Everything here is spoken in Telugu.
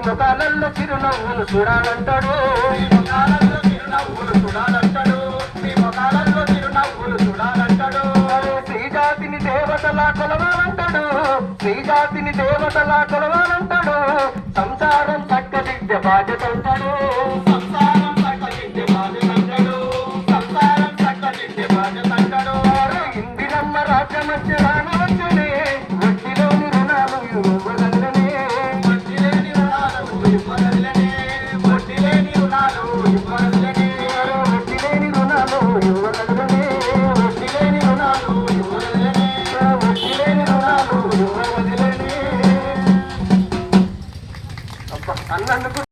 ముఖాలలో చిరునవ్వులు చూడాలంటాడు, ఈ ముఖాలలో చిరునవ్వులు చూడాలంటాడు, ఈ ముఖాలలో చిరునవ్వులు చూడాలంటాడు. శ్రీజాతిని దేవతలా కొలవాలంటాడు, శ్రీజాతిని దేవతలా కొలవాలంటాడు. సంసారం చక్కదిద్దే బాధ్యత అంటాడు, సంసారం చక్కదిద్దే బాధ్యత అంటాడు, సంసారం చక్కదిద్దే బాధ్యత అంటాడు. ఇందిరమ్మ రాజ్యం వచ్చి రాని వచ్చనే వడ్డీలోని రుణాలు ఇవ్వగలనే, వడ్డీలేని రుణాలు ఇవ్వగలనే, వడ్డీలేని రుణాలు ఇవ్వగలనే, వడ్డీలేని రుణాలు ఇవ్వగలనే.